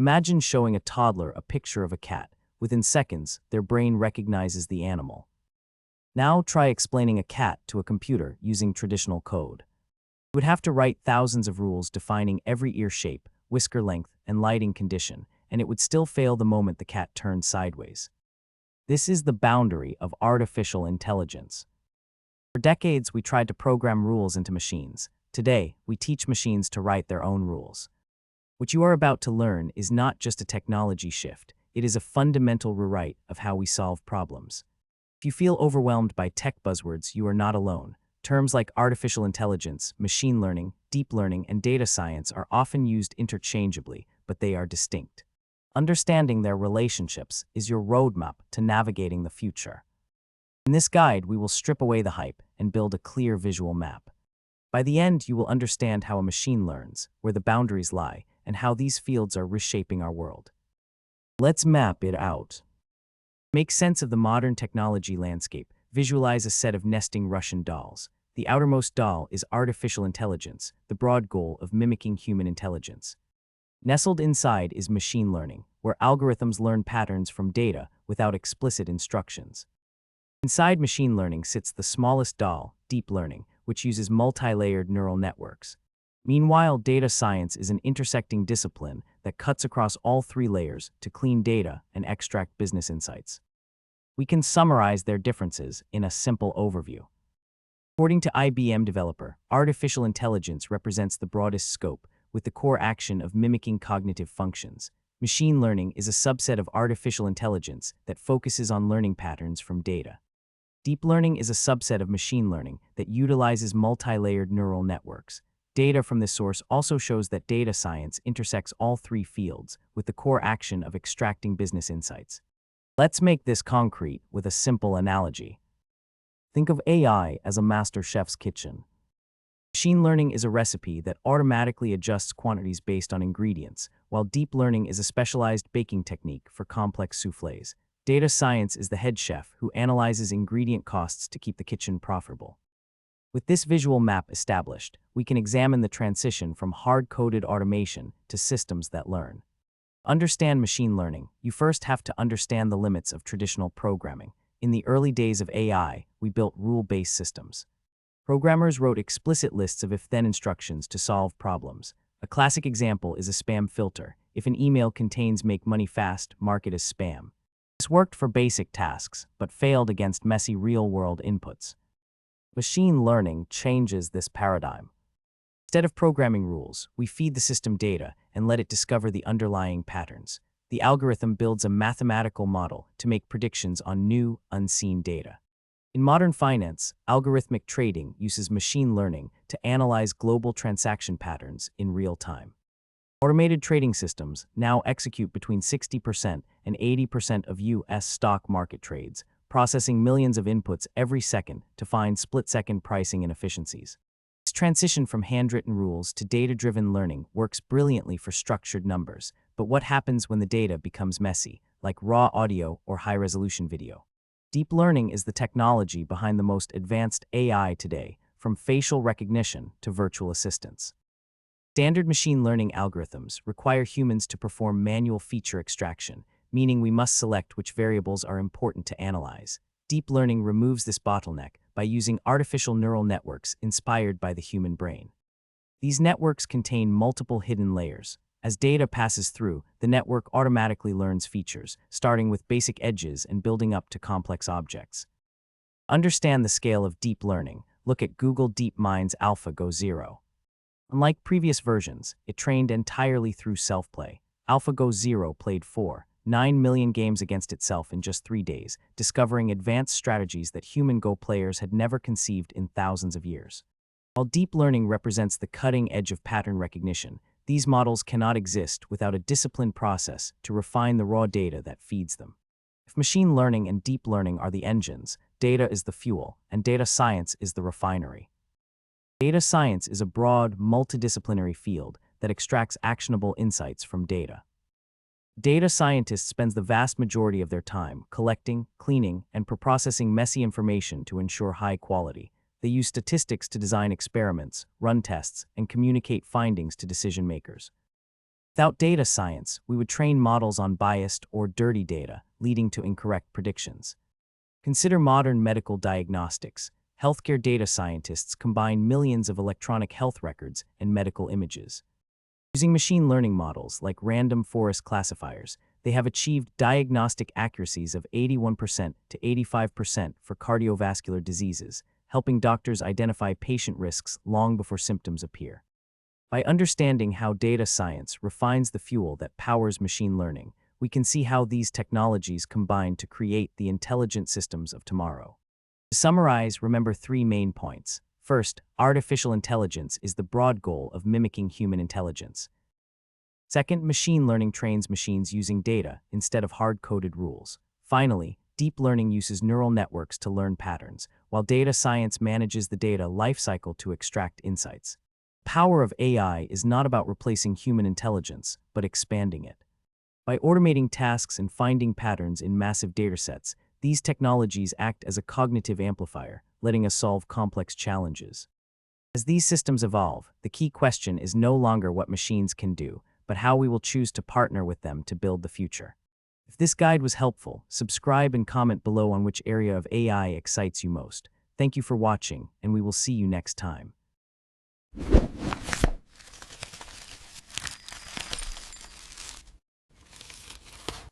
Imagine showing a toddler a picture of a cat. Within seconds, their brain recognizes the animal. Now try explaining a cat to a computer using traditional code. You would have to write thousands of rules defining every ear shape, whisker length, and lighting condition, and it would still fail the moment the cat turned sideways. This is the boundary of artificial intelligence. For decades, we tried to program rules into machines. Today, we teach machines to write their own rules. What you are about to learn is not just a technology shift, it is a fundamental rewrite of how we solve problems. If you feel overwhelmed by tech buzzwords, you are not alone. Terms like artificial intelligence, machine learning, deep learning, and data science are often used interchangeably, but they are distinct. Understanding their relationships is your roadmap to navigating the future. In this guide, we will strip away the hype and build a clear visual map. By the end, you will understand how a machine learns, where the boundaries lie, and how these fields are reshaping our world. Let's map it out. Make sense of the modern technology landscape. Visualize a set of nesting Russian dolls. The outermost doll is artificial intelligence, the broad goal of mimicking human intelligence. Nestled inside is machine learning, where algorithms learn patterns from data without explicit instructions. Inside machine learning sits the smallest doll, deep learning, which uses multi-layered neural networks. Meanwhile, data science is an intersecting discipline that cuts across all three layers to clean data and extract business insights. We can summarize their differences in a simple overview. According to IBM Developer, artificial intelligence represents the broadest scope, with the core action of mimicking cognitive functions. Machine learning is a subset of artificial intelligence that focuses on learning patterns from data. Deep learning is a subset of machine learning that utilizes multi-layered neural networks. Data from this source also shows that data science intersects all three fields, with the core action of extracting business insights. Let's make this concrete with a simple analogy. Think of AI as a master chef's kitchen. Machine learning is a recipe that automatically adjusts quantities based on ingredients, while deep learning is a specialized baking technique for complex soufflés. Data science is the head chef who analyzes ingredient costs to keep the kitchen profitable. With this visual map established, we can examine the transition from hard-coded automation to systems that learn. To understand machine learning, you first have to understand the limits of traditional programming. In the early days of AI, we built rule-based systems. Programmers wrote explicit lists of if-then instructions to solve problems. A classic example is a spam filter. If an email contains "make money fast," mark it as spam. This worked for basic tasks, but failed against messy real-world inputs. Machine learning changes this paradigm. Instead of programming rules, we feed the system data and let it discover the underlying patterns. The algorithm builds a mathematical model to make predictions on new, unseen data. In modern finance, algorithmic trading uses machine learning to analyze global transaction patterns in real time. Automated trading systems now execute between 60% and 80% of U.S. stock market trades, processing millions of inputs every second to find split-second pricing inefficiencies. This transition from handwritten rules to data-driven learning works brilliantly for structured numbers, but what happens when the data becomes messy, like raw audio or high-resolution video? Deep learning is the technology behind the most advanced AI today, from facial recognition to virtual assistants. Standard machine learning algorithms require humans to perform manual feature extraction, meaning we must select which variables are important to analyze. Deep learning removes this bottleneck by using artificial neural networks inspired by the human brain. These networks contain multiple hidden layers. As data passes through, the network automatically learns features, starting with basic edges and building up to complex objects. To understand the scale of deep learning, look at Google DeepMind's AlphaGo Zero. Unlike previous versions, it trained entirely through self-play. AlphaGo Zero played 9 million games against itself in just 3 days, discovering advanced strategies that human Go players had never conceived in thousands of years. While deep learning represents the cutting edge of pattern recognition, these models cannot exist without a disciplined process to refine the raw data that feeds them. If machine learning and deep learning are the engines, data is the fuel, and data science is the refinery. Data science is a broad, multidisciplinary field that extracts actionable insights from data. Data scientists spend the vast majority of their time collecting, cleaning, and processing messy information to ensure high quality. They use statistics to design experiments, run tests, and communicate findings to decision makers. Without data science, we would train models on biased or dirty data, leading to incorrect predictions. Consider modern medical diagnostics. Healthcare data scientists combine millions of electronic health records and medical images. Using machine learning models like random forest classifiers, they have achieved diagnostic accuracies of 81% to 85% for cardiovascular diseases, helping doctors identify patient risks long before symptoms appear. By understanding how data science refines the fuel that powers machine learning, we can see how these technologies combine to create the intelligent systems of tomorrow. To summarize, remember 3 main points. First, artificial intelligence is the broad goal of mimicking human intelligence. Second, machine learning trains machines using data instead of hard-coded rules. Finally, deep learning uses neural networks to learn patterns, while data science manages the data lifecycle to extract insights. The power of AI is not about replacing human intelligence, but expanding it. By automating tasks and finding patterns in massive datasets, these technologies act as a cognitive amplifier, letting us solve complex challenges. As these systems evolve, the key question is no longer what machines can do, but how we will choose to partner with them to build the future. If this guide was helpful, subscribe and comment below on which area of AI excites you most. Thank you for watching, and we will see you next time.